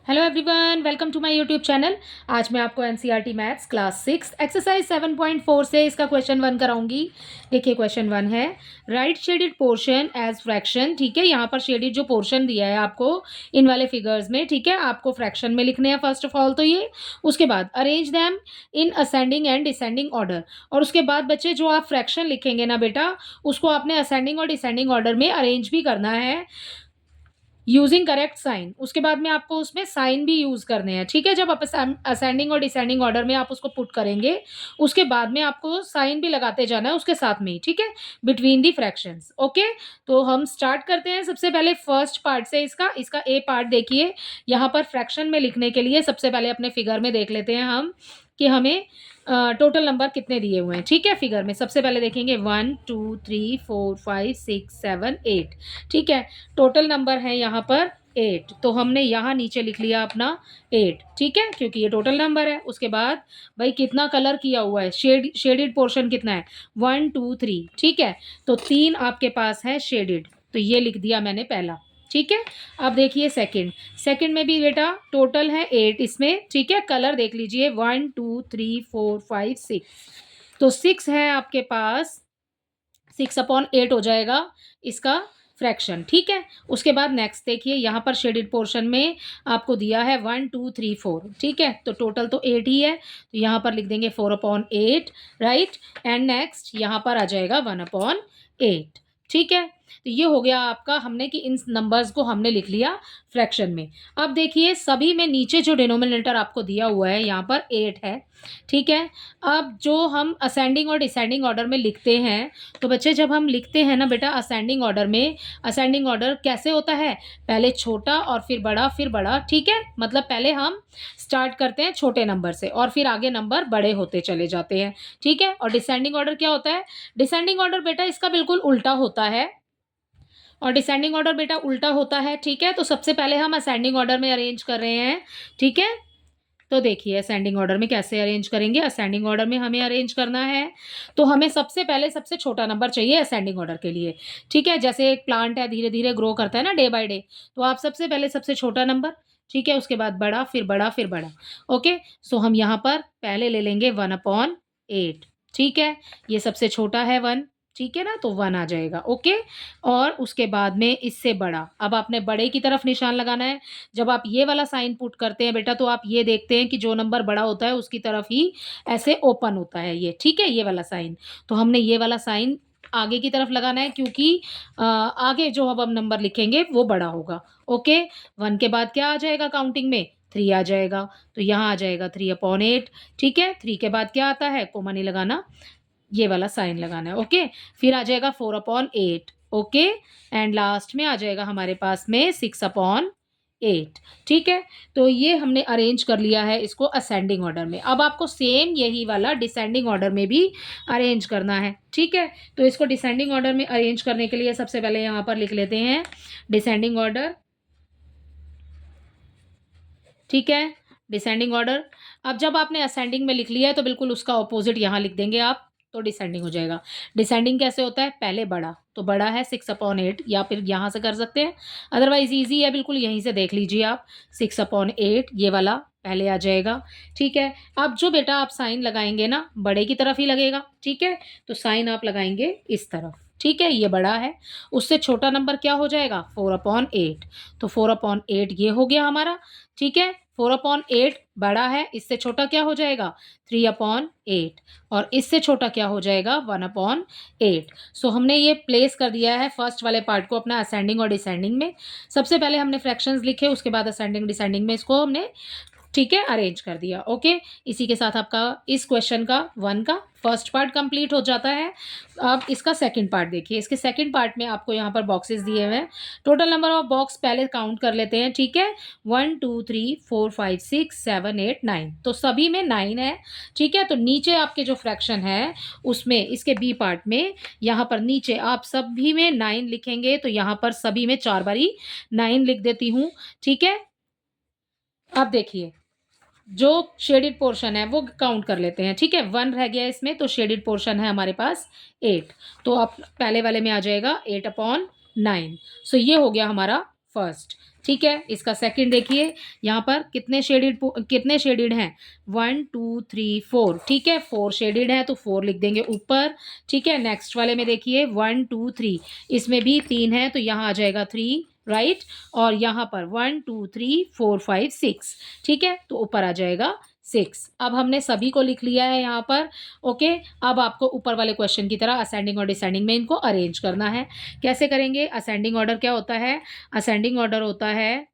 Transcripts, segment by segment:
Hello everyone, welcome to my YouTube channel. आज मैं आपको एनसीईआरटी मैथ्स क्लास 6 एक्सरसाइज 7.4 से इसका क्वेश्चन 1 कराऊंगी। देखिए क्वेश्चन 1 है, write shaded portion as fraction. ठीक है, यहाँ पर शेडेड जो पोर्शन दिया है आपको इन वाले फिगर्स में, ठीक है, आपको फ्रैक्शन में लिखने हैं फर्स्ट ऑफ ऑल तो ये। उसके बाद arrange them in ascending and descending order. और उसके बाद बच्चे जो आप फ्रैक्शन लिखेंगे ना बेटा, उसको आपने असेंडिंग और डिसेंडिंग ऑर्डर में अरेंज भी करना है यूजिंग करेक्ट साइन। उसके बाद में आपको उसमें साइन भी यूज करने हैं। ठीक है, जब आप असेंडिंग और डिसेंडिंग ऑर्डर में आप उसको पुट करेंगे, उसके बाद में आपको साइन भी लगाते जाना है उसके साथ में ही। ठीक है, बिटवीन दी फ्रैक्शंस। ओके, तो हम स्टार्ट करते हैं सबसे पहले फर्स्ट पार्ट से। इसका ए पार्ट देखिए, यहाँ पर फ्रैक्शन में लिखने के लिए सबसे पहले अपने फिगर में देख लेते हैं हम कि हमें टोटल नंबर कितने दिए हुए हैं। ठीक है, फिगर में सबसे पहले देखेंगे 1 2 3 4 5 6 7 8। ठीक है, टोटल नंबर है यहाँ पर 8, तो हमने यहाँ नीचे लिख लिया अपना 8। ठीक है, क्योंकि ये टोटल नंबर है। उसके बाद भाई कितना कलर किया हुआ है, शेडेड पोर्शन कितना है, 1 2 3। ठीक है, तो 3 आपके पास है शेडेड, तो ये लिख दिया मैंने पहला। ठीक है, अब देखिए सेकंड में भी बेटा टोटल है 8 इसमें। ठीक है, कलर देख लीजिए 1 2 3 4 5 6, तो 6 है आपके पास। 6/8 हो जाएगा इसका फ्रैक्शन। ठीक है, उसके बाद नेक्स्ट देखिए, यहाँ पर शेडेड पोर्शन में आपको दिया है 1 2 3 4। ठीक है, तो टोटल तो 8 ही है, तो यहाँ पर लिख देंगे 4/8, राइट। एंड नेक्स्ट यहाँ पर आ जाएगा 1/8। ठीक है, तो ये हो गया आपका, हमने कि इन नंबर्स को हमने लिख लिया फ्रैक्शन में। अब देखिए सभी में नीचे जो डिनोमिनेटर आपको दिया हुआ है यहाँ पर 8 है। ठीक है, अब जो हम असेंडिंग और डिसेंडिंग ऑर्डर में लिखते हैं, तो बच्चे जब हम लिखते हैं ना बेटा असेंडिंग ऑर्डर में, असेंडिंग ऑर्डर कैसे होता है, पहले छोटा और फिर बड़ा फिर बड़ा। ठीक है, मतलब पहले हम स्टार्ट करते हैं छोटे नंबर से और फिर आगे नंबर बड़े होते चले जाते हैं। ठीक है, और डिसेंडिंग ऑर्डर क्या होता है, डिसेंडिंग ऑर्डर बेटा इसका बिल्कुल उल्टा होता है, और डिसेंडिंग ऑर्डर बेटा उल्टा होता है। ठीक है, तो सबसे पहले हम असेंडिंग ऑर्डर में अरेंज कर रहे हैं। ठीक है, तो देखिए असेंडिंग ऑर्डर में कैसे अरेंज करेंगे। असेंडिंग ऑर्डर में हमें अरेंज करना है, तो हमें सबसे पहले सबसे छोटा नंबर चाहिए असेंडिंग ऑर्डर के लिए। ठीक है, जैसे एक प्लांट है धीरे धीरे ग्रो करता है ना डे बाय डे, तो आप सबसे पहले सबसे छोटा नंबर, ठीक है, उसके बाद बड़ा फिर बड़ा फिर बड़ा। ओके, सो हम यहाँ पर पहले ले लेंगे 1/8। ठीक है, ये सबसे छोटा है 1। ठीक है ना, तो 1 आ जाएगा। ओके, और उसके बाद में इससे बड़ा, अब आपने बड़े की तरफ निशान लगाना है। जब आप ये वाला साइन पुट करते हैं बेटा, तो आप ये देखते हैं कि जो नंबर बड़ा होता है उसकी तरफ ही ऐसे ओपन होता है ये। ठीक है, ये वाला साइन, तो हमने ये वाला साइन आगे की तरफ लगाना है, क्योंकि आगे जो अब हम नंबर लिखेंगे वो बड़ा होगा। ओके, 1 के बाद क्या आ जाएगा काउंटिंग में, 3 आ जाएगा, तो यहाँ आ जाएगा 3/8। ठीक है, 3 के बाद क्या आता है, कोमा नहीं लगाना, ये वाला साइन लगाना है। ओके, फिर आ जाएगा 4/8। ओके, एंड लास्ट में आ जाएगा हमारे पास में 6/8। ठीक है, तो ये हमने अरेंज कर लिया है इसको असेंडिंग ऑर्डर में। अब आपको सेम यही वाला डिसेंडिंग ऑर्डर में भी अरेंज करना है। ठीक है, तो इसको डिसेंडिंग ऑर्डर में अरेंज करने के लिए सबसे पहले यहाँ पर लिख लेते हैं डिसेंडिंग ऑर्डर। ठीक है, डिसेंडिंग ऑर्डर। अब जब आपने असेंडिंग में लिख लिया है, तो बिल्कुल उसका ऑपोजिट यहाँ लिख देंगे आप, तो डिसेंडिंग हो जाएगा। डिसेंडिंग कैसे होता है, पहले बड़ा, तो बड़ा है 6/8, या फिर यहाँ से कर सकते हैं, अदरवाइज ईजी है, बिल्कुल यहीं से देख लीजिए आप। 6/8 ये वाला पहले आ जाएगा। ठीक है, अब जो बेटा आप साइन लगाएंगे ना, बड़े की तरफ ही लगेगा। ठीक है, तो साइन आप लगाएंगे इस तरफ। ठीक है, ये बड़ा है, उससे छोटा नंबर क्या हो जाएगा, 4/8, तो 4/8 ये हो गया हमारा। ठीक है, 4/8 बड़ा है, इससे छोटा क्या हो जाएगा, 3/8, और इससे छोटा क्या हो जाएगा, 1/8। सो हमने ये प्लेस कर दिया है फर्स्ट वाले पार्ट को अपना असेंडिंग और डिसेंडिंग में। सबसे पहले हमने फ्रैक्शंस लिखे, उसके बाद असेंडिंग डिसेंडिंग में इसको हमने, ठीक है, अरेंज कर दिया। ओके, इसी के साथ आपका इस क्वेश्चन का 1 का फर्स्ट पार्ट कंप्लीट हो जाता है। अब इसका सेकंड पार्ट देखिए, इसके सेकंड पार्ट में आपको यहाँ पर बॉक्सेस दिए हुए हैं। टोटल नंबर ऑफ बॉक्स पहले काउंट कर लेते हैं। ठीक है, 1 2 3 4 5 6 7 8 9, तो सभी में 9 है। ठीक है, तो नीचे आपके जो फ्रैक्शन है उसमें इसके बी पार्ट में यहाँ पर नीचे आप सभी में 9 लिखेंगे, तो यहाँ पर सभी में 4 बारी 9 लिख देती हूँ। ठीक है, अब देखिए जो शेडेड पोर्शन है वो काउंट कर लेते हैं। ठीक है, 1 रह गया इसमें, तो शेडेड पोर्शन है हमारे पास 8, तो आप पहले वाले में आ जाएगा 8/9। सो ये हो गया हमारा फर्स्ट। ठीक है, इसका सेकंड देखिए, यहाँ पर कितने शेडेड हैं, 1 2 3 4। ठीक है, 4 शेडेड है तो 4 लिख देंगे ऊपर। ठीक है, नेक्स्ट वाले में देखिए 1 2 3, इसमें भी 3 है तो यहाँ आ जाएगा 3, राइट। और यहाँ पर 1 2 3 4 5 6। ठीक है, तो ऊपर आ जाएगा 6। अब हमने सभी को लिख लिया है यहाँ पर। ओके, अब आपको ऊपर वाले क्वेश्चन की तरह असेंडिंग और डिसेंडिंग में इनको अरेंज करना है। कैसे करेंगे? असेंडिंग ऑर्डर क्या होता है? असेंडिंग ऑर्डर होता है,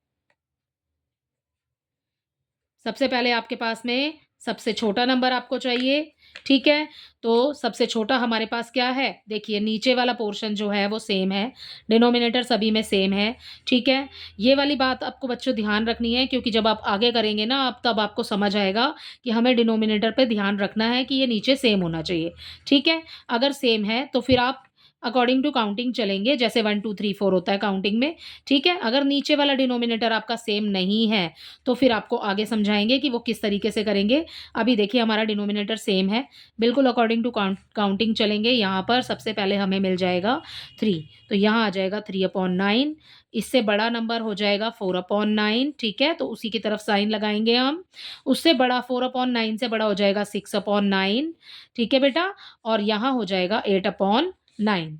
सबसे पहले आपके पास में सबसे छोटा नंबर आपको चाहिए। ठीक है, तो सबसे छोटा हमारे पास क्या है? देखिए नीचे वाला पोर्शन जो है वो सेम है, डिनोमिनेटर सभी में सेम है। ठीक है, ये वाली बात आपको बच्चों ध्यान रखनी है, क्योंकि जब आप आगे करेंगे ना आप, तब आपको समझ आएगा कि हमें डिनोमिनेटर पे ध्यान रखना है कि ये नीचे सेम होना चाहिए। ठीक है, अगर सेम है तो फिर आप अकॉर्डिंग टू काउंटिंग चलेंगे, जैसे 1 2 3 4 होता है काउंटिंग में। ठीक है, अगर नीचे वाला डिनोमिनेटर आपका सेम नहीं है तो फिर आपको आगे समझाएँगे कि वो किस तरीके से करेंगे। अभी देखिए हमारा डिनोमिनेटर सेम है, बिल्कुल अकॉर्डिंग टू काउंटिंग चलेंगे। यहाँ पर सबसे पहले हमें मिल जाएगा 3, तो यहाँ आ जाएगा 3/9। इससे बड़ा नंबर हो जाएगा 4/9। ठीक है, तो उसी की तरफ साइन लगाएँगे हम। उससे बड़ा 4/9 से बड़ा हो जाएगा 6/9। ठीक है बेटा, और यहाँ हो जाएगा 8/9।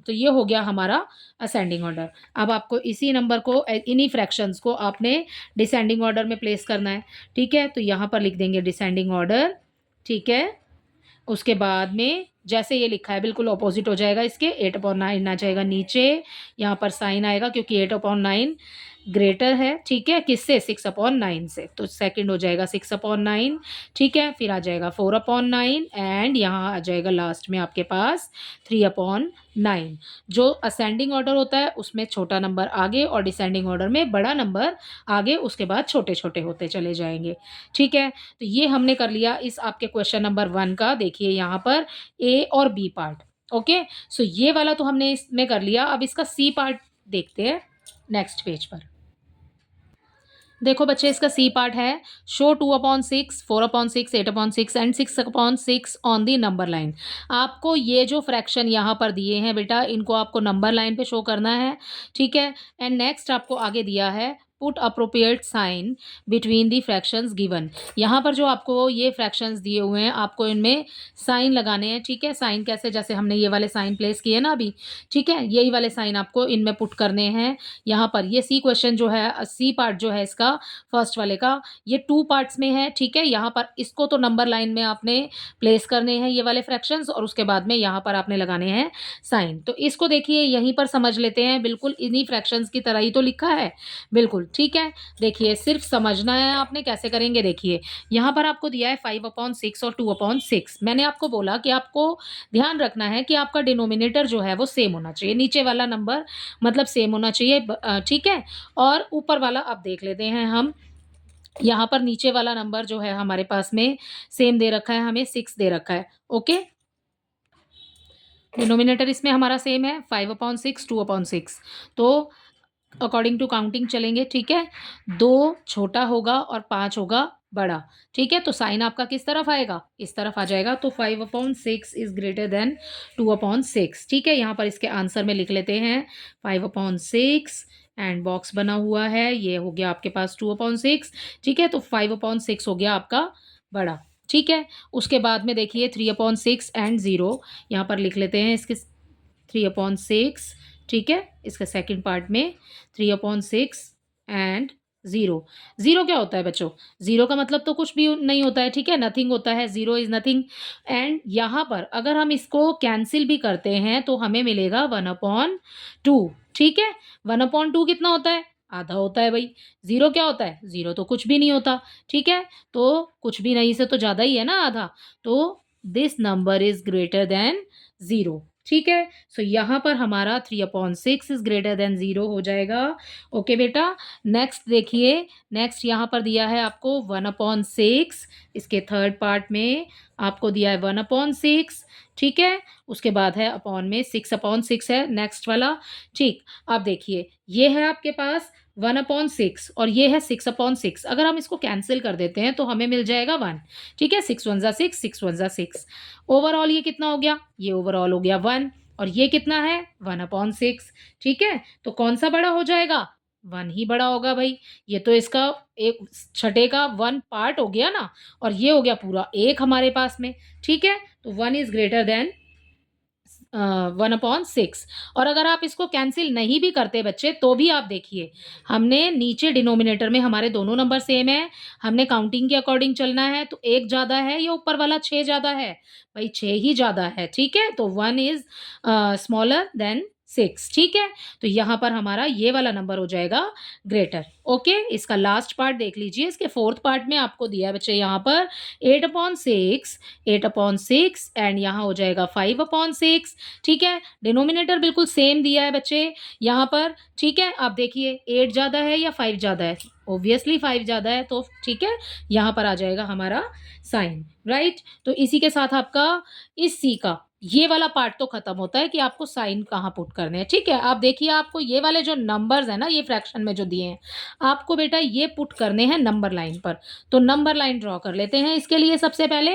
तो ये हो गया हमारा असेंडिंग ऑर्डर। अब आपको इसी नंबर को इन्हीं फ्रैक्शंस को आपने डिसेंडिंग ऑर्डर में प्लेस करना है। ठीक है, तो यहाँ पर लिख देंगे डिसेंडिंग ऑर्डर। ठीक है, उसके बाद में जैसे ये लिखा है बिल्कुल ऑपोजिट हो जाएगा इसके, 8/9 आ जाएगा नीचे। यहाँ पर साइन आएगा क्योंकि 8/9 ग्रेटर है। ठीक है, किससे? 6/9 से, तो सेकंड हो जाएगा 6/9। ठीक है, फिर आ जाएगा 4/9 एंड यहाँ आ जाएगा लास्ट में आपके पास 3/9। जो असेंडिंग ऑर्डर होता है उसमें छोटा नंबर आगे और डिसेंडिंग ऑर्डर में बड़ा नंबर आगे, उसके बाद छोटे-छोटे होते चले जाएंगे। ठीक है, तो ये हमने कर लिया इस आपके क्वेश्चन नंबर 1 का। देखिए यहाँ पर ए और बी पार्ट। ओके, सो ये वाला तो हमने इसमें कर लिया। अब इसका सी पार्ट देखते हैं नेक्स्ट पेज पर। देखो बच्चे, इसका सी पार्ट है, show 2/6, 4/6, 8/6 and 6/6 on the number line. आपको ये जो फ्रैक्शन यहाँ पर दिए हैं बेटा, इनको आपको नंबर लाइन पे शो करना है। ठीक है, एंड नेक्स्ट आपको आगे दिया है put appropriate sign between the fractions given. यहाँ पर जो आपको ये फ्रैक्शंस दिए हुए हैं, आपको इनमें साइन लगाने हैं। ठीक है, साइन कैसे? जैसे हमने ये वाले साइन प्लेस किए ना अभी। ठीक है, यही वाले साइन आपको इनमें पुट करने हैं। यहाँ पर ये सी क्वेश्चन जो है, सी पार्ट जो है इसका फर्स्ट वाले का, ये 2 पार्ट्स में है। ठीक है, यहाँ पर इसको तो नंबर लाइन में आपने प्लेस करने हैं ये वाले फ्रैक्शंस, और उसके बाद में यहाँ पर आपने लगाने हैं साइन। तो इसको देखिए यहीं पर समझ लेते हैं, बिल्कुल इन्हीं फ्रैक्शंस की तरह ही तो लिखा है बिल्कुल। ठीक है, देखिए सिर्फ समझना है आपने कैसे करेंगे। देखिए यहाँ पर आपको दिया है 5/6 और 2/6। मैंने आपको बोला कि आपको ध्यान रखना है कि आपका डिनोमिनेटर जो है वो सेम होना चाहिए, नीचे वाला नंबर मतलब सेम होना चाहिए। ठीक है, और ऊपर वाला अब देख लेते हैं हम। यहाँ पर नीचे वाला नंबर जो है हमारे पास में सेम दे रखा है, हमें 6 दे रखा है। ओके, डिनोमिनेटर इसमें हमारा सेम है, 5/6, 2/6। तो अकॉर्डिंग टू काउंटिंग चलेंगे। ठीक है, 2 छोटा होगा और 5 होगा बड़ा। ठीक है, तो साइन आपका किस तरफ आएगा? इस तरफ आ जाएगा। तो 5/6 इज ग्रेटर देन 2/6। ठीक है, यहाँ पर इसके आंसर में लिख लेते हैं 5/6 एंड बॉक्स बना हुआ है, ये हो गया आपके पास 2/6। ठीक है, तो 5/6 हो गया आपका बड़ा। ठीक है, उसके बाद में देखिए 3/6 एंड 0, यहाँ पर लिख लेते हैं इसके 3/6। ठीक है, इसका सेकंड पार्ट में 3/6 एंड 0। 0 क्या होता है बच्चों? 0 का मतलब तो कुछ भी नहीं होता है। ठीक है, नथिंग होता है, 0 इज़ नथिंग। एंड यहाँ पर अगर हम इसको कैंसिल भी करते हैं तो हमें मिलेगा 1/2। ठीक है, 1/2 कितना होता है? आधा होता है भाई। 0 क्या होता है? 0 तो कुछ भी नहीं होता। ठीक है, तो कुछ भी नहीं से तो ज़्यादा ही है ना आधा। तो this number is greater than 0। ठीक है, सो यहाँ पर हमारा 3/6 इज ग्रेटर देन 0 हो जाएगा। ओके बेटा, नेक्स्ट देखिए, नेक्स्ट यहाँ पर दिया है आपको 1/6, इसके थर्ड पार्ट में आपको दिया है 1/6। ठीक है, उसके बाद है अपॉन में 6/6 है नेक्स्ट वाला। ठीक, अब देखिए ये है आपके पास 1/6 और ये है 6/6। अगर हम इसको कैंसिल कर देते हैं तो हमें मिल जाएगा 1। ठीक है, 6 1 6, 6 1 6। ओवरऑल ये कितना हो गया? ये ओवरऑल हो गया 1, और ये कितना है? 1/6। ठीक है, तो कौन सा बड़ा हो जाएगा? 1 ही बड़ा होगा भाई। ये तो इसका एक छठे का 1 पार्ट हो गया ना, और ये हो गया पूरा 1 हमारे पास में, ठीक है? तो 1 इज़ ग्रेटर देन 1/6। और अगर आप इसको कैंसिल नहीं भी करते बच्चे, तो भी आप देखिए, हमने नीचे डिनोमिनेटर में हमारे दोनों नंबर सेम है, हमने काउंटिंग के अकॉर्डिंग चलना है, तो 1 ज़्यादा है या ऊपर वाला 6 ज़्यादा है? भाई 6 ही ज़्यादा है, ठीक है? तो 1 इज़ स्मॉलर देन 6, ठीक है? तो यहाँ पर हमारा ये वाला नंबर हो जाएगा ग्रेटर, ओके? इसका लास्ट पार्ट देख लीजिए, इसके 4th पार्ट में आपको दिया है बच्चे यहाँ पर 8/6, 8/6 एंड यहाँ हो जाएगा 5/6, ठीक है? डिनोमिनेटर बिल्कुल सेम दिया है बच्चे यहाँ पर, ठीक है? आप देखिए 8 ज़्यादा है या 5 ज़्यादा है? ऑब्वियसली 5 ज़्यादा है, तो ठीक है, यहाँ पर आ जाएगा हमारा साइन, राइट? तो इसी के साथ आपका इस सी का ये वाला पार्ट तो खत्म होता है कि आपको साइन कहाँ पुट करने हैं, ठीक है? आप देखिए, आपको ये वाले जो नंबर्स हैं ना, ये फ्रैक्शन में जो दिए हैं, आपको बेटा ये पुट करने हैं नंबर लाइन पर। तो नंबर लाइन ड्रॉ कर लेते हैं इसके लिए सबसे पहले।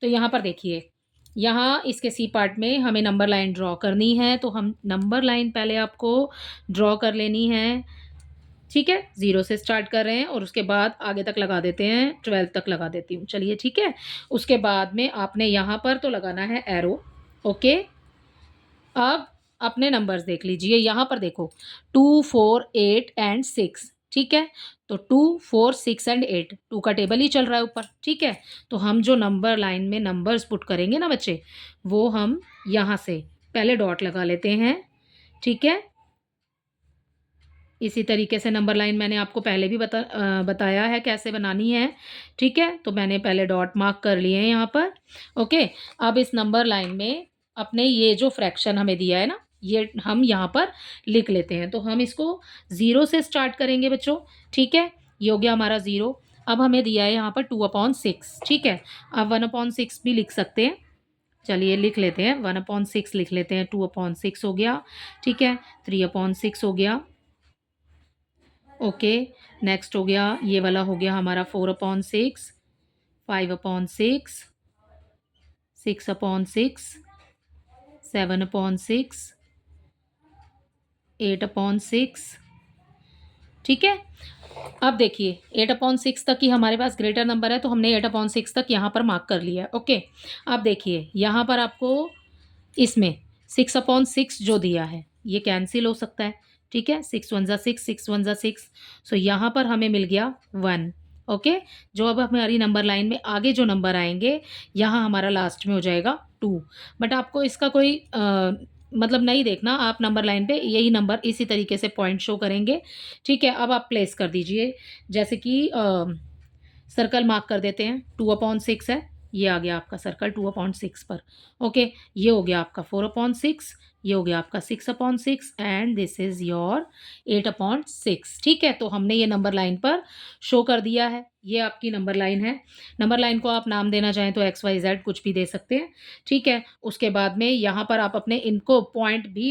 तो यहाँ पर देखिए, यहाँ इसके सी पार्ट में हमें नंबर लाइन ड्रॉ करनी है, तो हम नंबर लाइन पहले आपको ड्रॉ कर लेनी है, ठीक है? 0 से स्टार्ट कर रहे हैं और उसके बाद आगे तक लगा देते हैं, 12 तक लगा देती हूँ, चलिए ठीक है? उसके बाद में आपने यहाँ पर तो लगाना है एरो, ओके? अब अपने नंबर्स देख लीजिए, यहाँ पर देखो 2, 4, 8 एंड 6, ठीक है? तो 2, 4, 6 एंड 8, 2 का टेबल ही चल रहा है ऊपर, ठीक है? तो हम जो नंबर लाइन में नंबर्स पुट करेंगे ना बच्चे, वो हम यहाँ से पहले डॉट लगा लेते हैं, ठीक है? इसी तरीके से नंबर लाइन मैंने आपको पहले भी बताया है कैसे बनानी है, ठीक है? तो मैंने पहले डॉट मार्क कर लिए हैं यहाँ पर, ओके? अब इस नंबर लाइन में अपने ये जो फ्रैक्शन हमें दिया है ना, ये हम यहाँ पर लिख लेते हैं। तो हम इसको 0 से स्टार्ट करेंगे बच्चों, ठीक है? ये हो गया हमारा 0। अब हमें दिया है यहाँ पर 2/6, ठीक है? अब 1/6 भी लिख सकते हैं। चलिए लिख लेते हैं, 1/6 लिख लेते हैं, 2/6 हो गया, ठीक है? 3/6 हो गया, ओके। नेक्स्ट हो गया, ये वाला हो गया हमारा 4/6, 5/6, 6/6, 7/6, 8/6, ठीक है? अब देखिए 8/6 तक ही हमारे पास ग्रेटर नंबर है, तो हमने 8/6 तक यहाँ पर मार्क कर लिया है, ओके। अब देखिए यहाँ पर आपको इसमें 6/6 जो दिया है, ये कैंसिल हो सकता है, ठीक है? 6 1 ज़ा 6, 6 1 ज़ा 6, सो यहाँ पर हमें मिल गया 1, ओके। जो अब हमारी नंबर लाइन में आगे जो नंबर आएँगे, यहाँ हमारा लास्ट में हो जाएगा 2। बट आपको इसका कोई मतलब नहीं देखना, आप नंबर लाइन पे यही नंबर इसी तरीके से पॉइंट शो करेंगे, ठीक है? अब आप प्लेस कर दीजिए, जैसे कि सर्कल मार्क कर देते हैं, 2/6 है, ये आ गया आपका सर्कल 2/6 पर, ओके। ये हो गया आपका 4/6, ये हो गया आपका 6/6 एंड दिस इज़ योर 8/6, ठीक है? तो हमने ये नंबर लाइन पर शो कर दिया है, ये आपकी नंबर लाइन है। नंबर लाइन को आप नाम देना चाहें तो XYZ कुछ भी दे सकते हैं, ठीक है? उसके बाद में यहाँ पर आप अपने इनको पॉइंट भी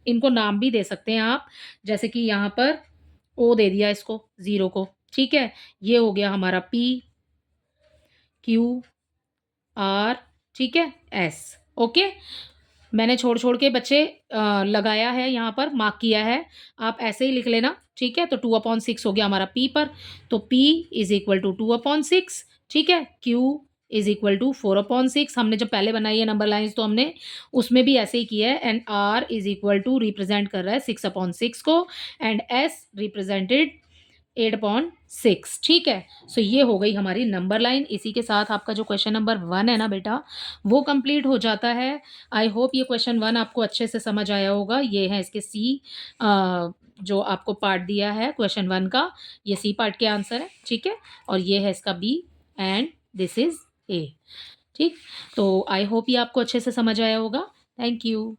इनको नाम भी दे सकते हैं आप, जैसे कि यहाँ पर O दे दिया इसको, 0 को, ठीक है? ये हो गया हमारा P, Q, R, ठीक है? S, okay? मैंने छोड़-छोड़ के बच्चे लगाया है यहाँ पर, मार्क किया है। आप ऐसे ही लिख लेना, ठीक है? तो 2/6 हो गया हमारा P पर, तो P इज़ इक्वल टू 2/6, ठीक है? Q इज़ इक्वल टू 4/6, हमने जब पहले बनाई है नंबर लाइन्स तो हमने उसमें भी ऐसे ही किया है, and R is equal to represent कर रहा है 6/6 को, एंड S रिप्रेज़ेंटेड 8/6, ठीक है? सो ये हो गई हमारी नंबर लाइन। इसी के साथ आपका जो क्वेश्चन नंबर 1 है ना बेटा, वो कंप्लीट हो जाता है। आई होप ये क्वेश्चन 1 आपको अच्छे से समझ आया होगा। ये है इसके सी जो आपको पार्ट दिया है क्वेश्चन 1 का, ये सी पार्ट के आंसर है, ठीक है? और ये है इसका B and this is A, ठीक? तो आई होप ये आपको अच्छे से समझ आया होगा। Thank you.